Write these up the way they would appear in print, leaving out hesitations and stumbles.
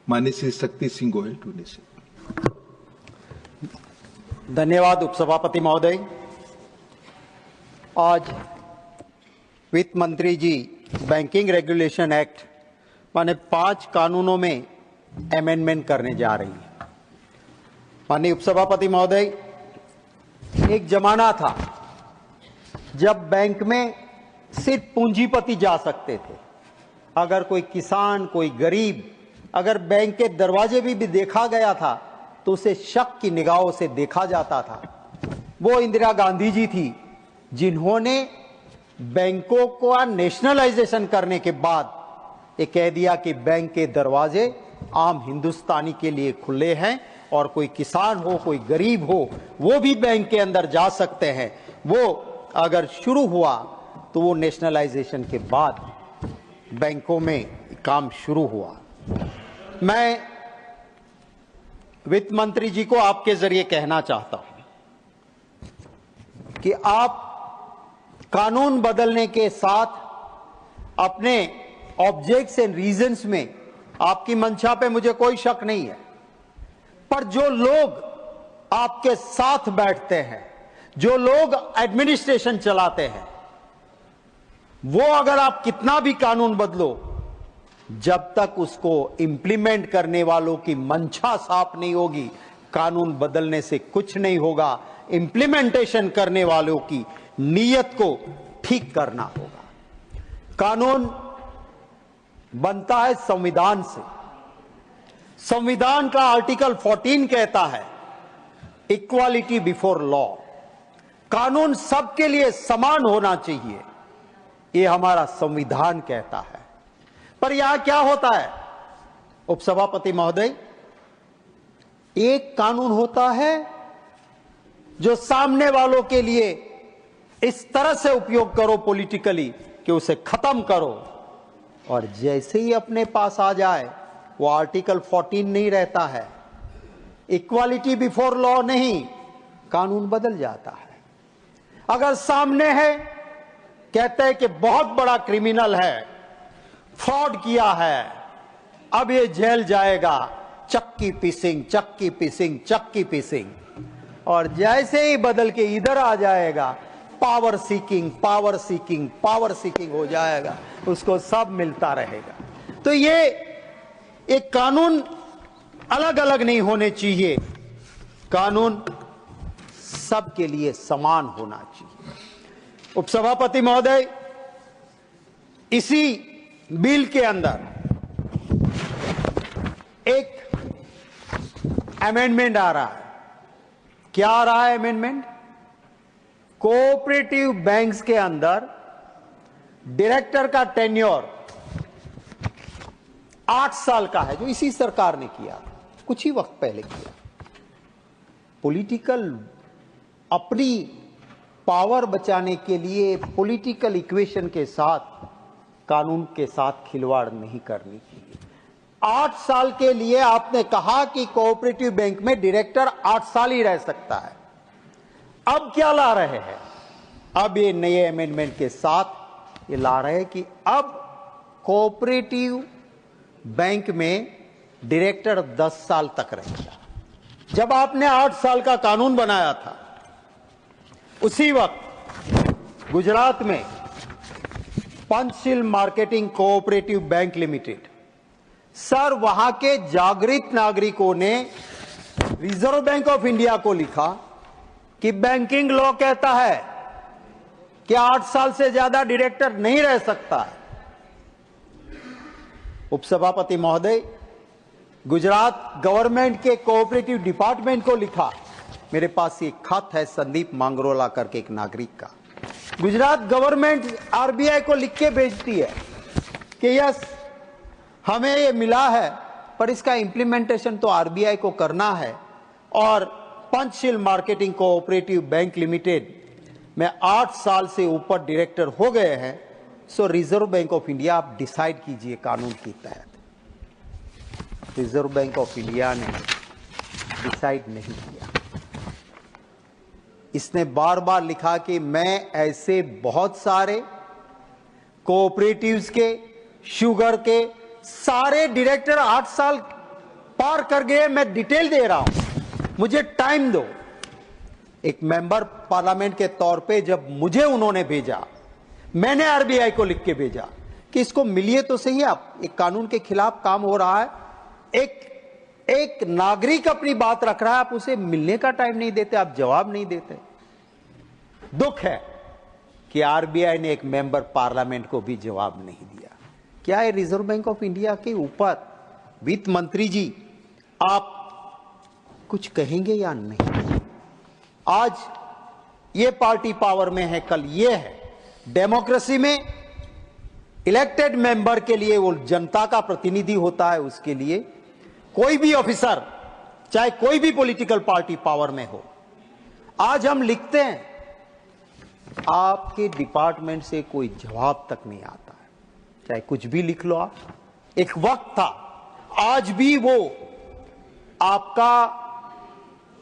माननीय श्री शक्ति सिंह गोयल टू निशा। धन्यवाद उपसभापति महोदय। आज वित्त मंत्री जी बैंकिंग रेगुलेशन एक्ट माने 5 कानूनों में अमेंडमेंट करने जा रही है। माननीय उपसभापति महोदय, एक जमाना था जब बैंक में सिर्फ पूंजीपति जा सकते थे। अगर कोई किसान, कोई गरीब अगर बैंक के दरवाजे भी देखा गया था तो उसे शक की निगाहों से देखा जाता था। वो इंदिरा गांधी जी थी जिन्होंने बैंकों का नेशनलाइजेशन करने के बाद ये कह दिया कि बैंक के दरवाजे आम हिंदुस्तानी के लिए खुले हैं और कोई किसान हो, कोई गरीब हो, वो भी बैंक के अंदर जा सकते हैं। वो अगर शुरू हुआ तो वो नेशनलाइजेशन के बाद बैंकों में काम शुरू हुआ। मैं वित्त मंत्री जी को आपके जरिए कहना चाहता हूं कि आप कानून बदलने के साथ अपने ऑब्जेक्ट्स एंड रीजंस में आपकी मंशा पे मुझे कोई शक नहीं है, पर जो लोग आपके साथ बैठते हैं, जो लोग एडमिनिस्ट्रेशन चलाते हैं, वो अगर आप कितना भी कानून बदलो, जब तक उसको इंप्लीमेंट करने वालों की मंशा साफ नहीं होगी, कानून बदलने से कुछ नहीं होगा। इंप्लीमेंटेशन करने वालों की नीयत को ठीक करना होगा। कानून बनता है संविधान से। संविधान का आर्टिकल 14 कहता है इक्वालिटी बिफोर लॉ, कानून सबके लिए समान होना चाहिए, ये हमारा संविधान कहता है। पर यहां क्या होता है उपसभापति महोदय, एक कानून होता है जो सामने वालों के लिए इस तरह से उपयोग करो पॉलिटिकली कि उसे खत्म करो, और जैसे ही अपने पास आ जाए वो आर्टिकल 14 नहीं रहता है, इक्वालिटी बिफोर लॉ नहीं, कानून बदल जाता है। अगर सामने है, कहते हैं कि बहुत बड़ा क्रिमिनल है, फ्रॉड किया है, अब ये जेल जाएगा, चक्की पीसिंग, चक्की पीसिंग, चक्की पीसिंग, और जैसे ही बदल के इधर आ जाएगा power seeking, power seeking, power seeking हो जाएगा, उसको सब मिलता रहेगा। तो ये एक कानून अलग अलग नहीं होने चाहिए, कानून सबके लिए समान होना चाहिए। उपसभापति महोदय, इसी बिल के अंदर एक अमेंडमेंट आ रहा है। क्या आ रहा है अमेंडमेंट? कोऑपरेटिव बैंक्स के अंदर डायरेक्टर का टेन्योर 8 साल का है, जो इसी सरकार ने किया, कुछ ही वक्त पहले किया। पॉलिटिकल अपनी पावर बचाने के लिए पॉलिटिकल इक्वेशन के साथ कानून के साथ खिलवाड़ नहीं करनी चाहिए। 8 साल के लिए आपने कहा कि कोऑपरेटिव बैंक में डायरेक्टर 8 साल ही रह सकता है। अब क्या ला रहे हैं? अब ये नए अमेंडमेंट के साथ ये ला रहे हैं कि अब कोऑपरेटिव बैंक में डायरेक्टर 10 साल तक रहेगा। जब आपने 8 साल का कानून बनाया था, उसी वक्त गुजरात में Panchsheel marketing cooperative bank limited, sir, वहां के जागृत नागरिकों ने रिजर्व बैंक ऑफ इंडिया को लिखा कि बैंकिंग लॉ कहता है कि 8 साल से ज्यादा डायरेक्टर नहीं रह सकता है। उपसभापति महोदय, गुजरात गवर्नमेंट के कोऑपरेटिव डिपार्टमेंट को लिखा, मेरे पास एक खत है संदीप मांगरोला करके एक नागरिक का, गुजरात गवर्नमेंट आरबीआई को लिख के भेजती है कि यस, हमें ये मिला है, पर इसका इंप्लीमेंटेशन तो आरबीआई को करना है, और Panchsheel marketing cooperative bank limited में 8 साल से ऊपर डायरेक्टर हो गए हैं, सो रिजर्व बैंक ऑफ इंडिया आप डिसाइड कीजिए कानून के तहत। रिजर्व बैंक ऑफ इंडिया ने डिसाइड नहीं किया। इसने बार बार लिखा कि मैं ऐसे बहुत सारे कोऑपरेटिव्स के, शुगर के सारे डायरेक्टर 8 साल पार कर गए, मैं डिटेल दे रहा हूं, मुझे टाइम दो। एक मेंबर पार्लियामेंट के तौर पे जब मुझे उन्होंने भेजा, मैंने आरबीआई को लिख के भेजा कि इसको मिलिए तो सही आप, एक कानून के खिलाफ काम हो रहा है, एक नागरिक अपनी बात रख रहा है, आप उसे मिलने का टाइम नहीं देते, आप जवाब नहीं देते। दुख है कि आरबीआई ने एक मेंबर पार्लियामेंट को भी जवाब नहीं दिया। क्या है रिजर्व बैंक ऑफ इंडिया के ऊपर वित्त मंत्री जी आप कुछ कहेंगे या नहीं? आज ये पार्टी पावर में है, कल ये है। डेमोक्रेसी में इलेक्टेड मेंबर के लिए वो जनता का प्रतिनिधि होता है, उसके लिए कोई भी ऑफिसर, चाहे कोई भी पॉलिटिकल पार्टी पावर में हो, आज हम लिखते हैं आपके डिपार्टमेंट से कोई जवाब तक नहीं आता है, चाहे कुछ भी लिख लो आप। एक वक्त था, आज भी वो आपका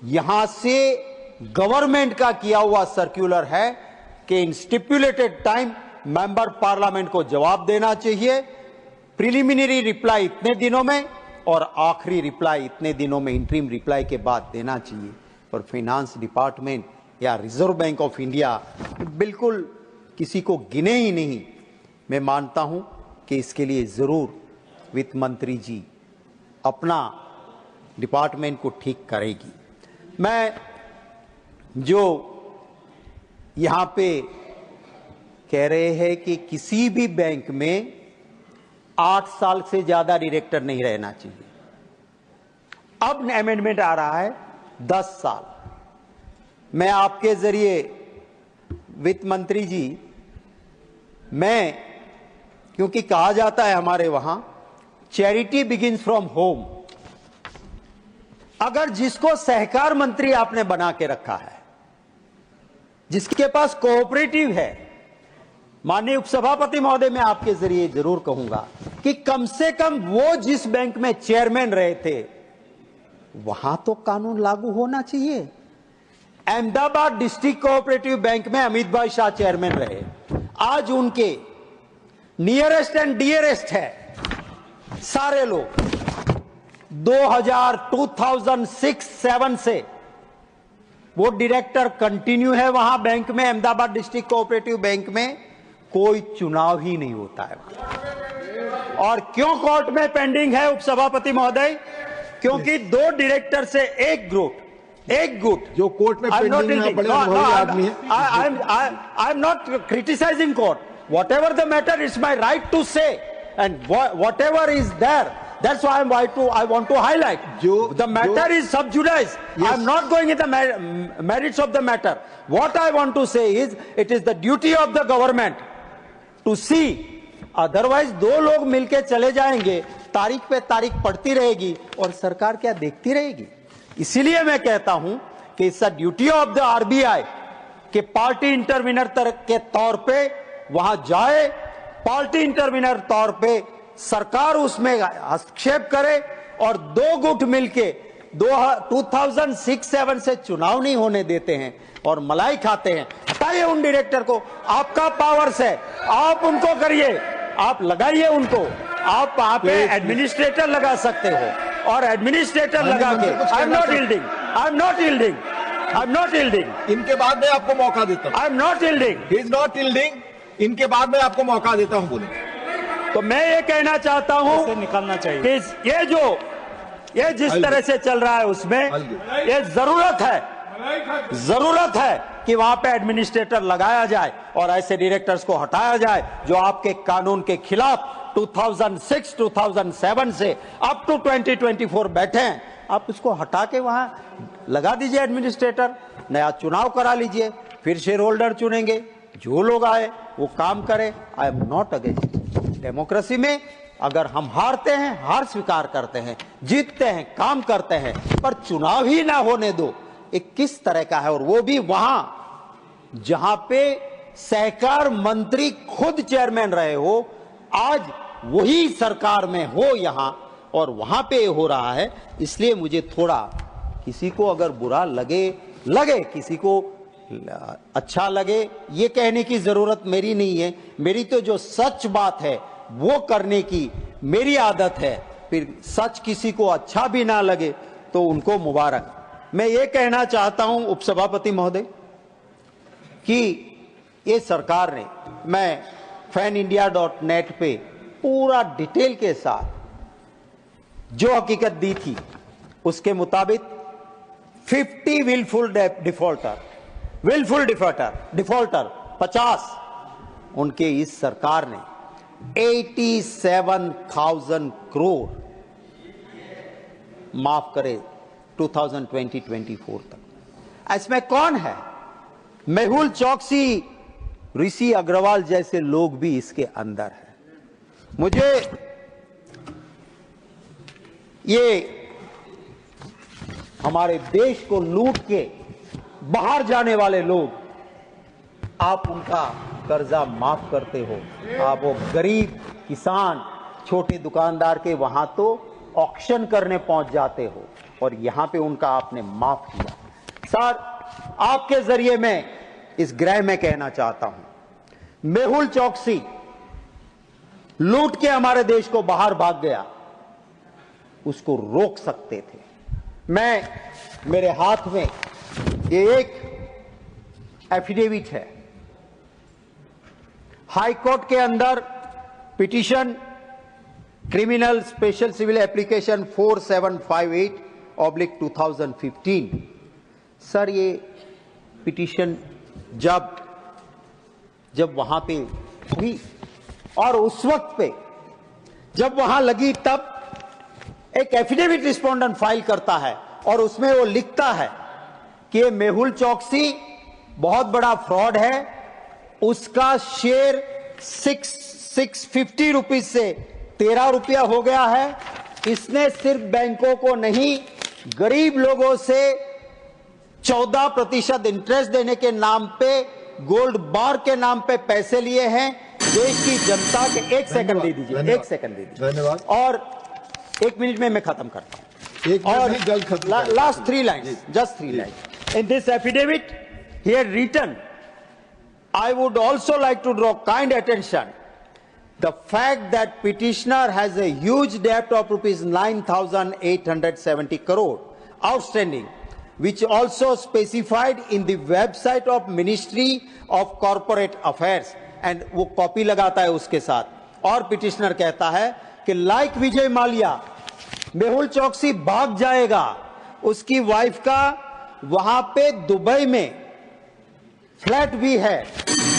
यहां से गवर्नमेंट का किया हुआ सर्कुलर है कि इन स्टिपुलेटेड टाइम मेंबर पार्लियामेंट को जवाब देना चाहिए, प्रिलिमिनरी रिप्लाई इतने दिनों में और आखिरी रिप्लाई इतने दिनों में, इंटरिम रिप्लाई के बाद देना चाहिए। और फाइनेंस डिपार्टमेंट या रिजर्व बैंक ऑफ इंडिया बिल्कुल किसी को गिने ही नहीं। मैं मानता हूं कि इसके लिए जरूर वित्त मंत्री जी अपना डिपार्टमेंट को ठीक करेगी। मैं जो यहां पे कह रहे हैं कि किसी भी बैंक में 8 साल से ज्यादा डायरेक्टर नहीं रहना चाहिए, अब अमेंडमेंट आ रहा है 10 साल। मैं आपके जरिए वित्त मंत्री जी, मैं, क्योंकि कहा जाता है हमारे वहां चैरिटी बिगिंस फ्रॉम होम, अगर जिसको सहकार मंत्री आपने बना के रखा है, जिसके पास कोऑपरेटिव है, माननीय उपसभापति महोदय, मैं आपके जरिए जरूर कहूंगा कि कम से कम वो जिस बैंक में चेयरमैन रहे थे वहां तो कानून लागू होना चाहिए। अहमदाबाद डिस्ट्रिक्ट कोऑपरेटिव बैंक में अमित भाई शाह चेयरमैन रहे, आज उनके नियरेस्ट एंड डियरेस्ट है सारे लोग। 2006-7 से वो डायरेक्टर कंटिन्यू है वहां बैंक में, अहमदाबाद डिस्ट्रिक्ट कोऑपरेटिव बैंक में कोई चुनाव ही नहीं होता है। और क्यों कोर्ट में पेंडिंग है उपसभापति महोदय? क्योंकि 2 डायरेक्टर से एक गुट जो कोर्ट में पेंडिंग है, बड़े अनुभवी आदमी है। I am not criticising court, whatever the matter it's my right to say, and whatever is there, that's why I want to highlight. The matter is sub judice. Yes. I'm not going into the merits of the matter. What I want to say is, it is the duty of the government to see. Otherwise, 2 लोग मिलके चले जाएंगे, तारीख पे तारीख पड़ती रहेगी और सरकार क्या देखती रहेगी। इसीलिए मैं कहता हूं कि it's the duty of the RBI कि पार्टी इंटरवीनर के तौर पे वहां जाए, पार्टी इंटरवीनर तौर पे सरकार उसमें हस्तक्षेप करे, और 2 गुट मिलके 2006-7 से चुनाव नहीं होने देते हैं और मलाई खाते हैं। हटाइए उन डायरेक्टर को, आपका पावर्स है, आप उनको करिए, आप लगाइए उनको, आप वहां पे एडमिनिस्ट्रेटर लगा सकते हो, और एडमिनिस्ट्रेटर लगा के आई am not yielding, I am not yielding, I am not yielding. इनके बाद मैं आपको मौका देता हूं। आई am not yielding, he is not yielding. इनके बाद मैं आपको मौका देता हूं, बोले। तो मैं ये कहना चाहता हूं निकालना चाहिए कि ये जिस तरह से चल रहा है उसमें ये जरूरत है कि वहां पे एडमिनिस्ट्रेटर लगाया जाए और ऐसे डायरेक्टर्स को हटाया जाए जो आपके कानून के खिलाफ 2006-2007 से अप टू 2024 बैठे हैं। आप उसको हटा के वहां लगा दीजिए एडमिनिस्ट्रेटर, नया चुनाव करा लीजिए, फिर शेयर होल्डर चुनेंगे, जो लोग आए वो काम करे। आई एम नॉट अगेंस्ट। डेमोक्रेसी में अगर हम हारते हैं, हार स्वीकार करते हैं, जीतते हैं, काम करते हैं, पर चुनाव ही ना होने दो, एक किस तरह का है। और वो भी वहां जहां पे सहकार मंत्री खुद चेयरमैन रहे हो, आज वही सरकार में हो यहां, और वहां पे हो रहा है। इसलिए मुझे थोड़ा, किसी को अगर बुरा लगे किसी को अच्छा लगे, ये कहने की जरूरत मेरी नहीं है। मेरी तो जो सच बात है वो करने की मेरी आदत है, फिर सच किसी को अच्छा भी ना लगे तो उनको मुबारक। मैं ये कहना चाहता हूं उपसभापति महोदय कि ये सरकार ने, मैं fanindia.net पे पूरा डिटेल के साथ जो हकीकत दी थी उसके मुताबिक 50 विलफुल डिफॉल्टर 50, उनके इस सरकार ने 87,000 करोड़ माफ करे 2020-24 तक। इसमें कौन है? मेहुल चौकसी, ऋषि अग्रवाल जैसे लोग भी इसके अंदर हैं। मुझे ये हमारे देश को लूट के बाहर जाने वाले लोग, आप उनका कर्जा माफ करते हो। आप वो गरीब किसान, छोटे दुकानदार के वहां तो ऑक्शन करने पहुंच जाते हो और यहां पे उनका आपने माफ किया। सर, आपके जरिए मैं इस गृह में कहना चाहता हूं, मेहुल चौकसी लूट के हमारे देश को बाहर भाग गया, उसको रोक सकते थे। मेरे हाथ में ये एक एफिडेविट है, हाई कोर्ट के अंदर petition criminal special civil application 4758/2015। Sir, ये पिटीशन जब वहां पे हुई और उस वक्त पे जब वहां लगी, तब एक एफिडेविट रिस्पोंडेंट फाइल करता है और उसमें वो लिखता है कि मेहुल चौकसी बहुत बड़ा फ्रॉड है, उसका शेयर 650 रुपीज से 13 रुपया हो गया है। इसने सिर्फ बैंकों को नहीं, गरीब लोगों से 14% इंटरेस्ट देने के नाम पे, गोल्ड बार के नाम पे पैसे लिए हैं देश की जनता के। एक सेकंड दे दीजिए, एक सेकंड दे दीजिए, धन्यवाद। और 1 मिनट में मैं खत्म करता हूं। और last 3 lines, just 3 lines. In this affidavit he had written, I would also like to draw kind attention the fact that petitioner has a huge debt of rupees 9,870 crore outstanding, which also specified in the website of Ministry of Corporate Affairs, and वो copy लगाता है उसके साथ। और petitioner कहता है कि like Vijay Mallya, Mehul चौकसी भाग जाएगा। उसकी वाइफ का वहां पे दुबई में फ्लैट भी है।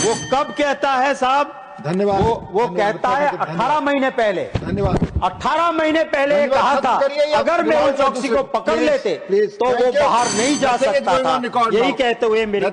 वो कब कहता है साहब? धन्यवाद। वो कहता है 18 महीने पहले। धन्यवाद। 18 महीने पहले कहा था अगर मेहुल चौकसी को पकड़ लेते तो वो बाहर नहीं जा सकता था। यही कहते हुए मेरे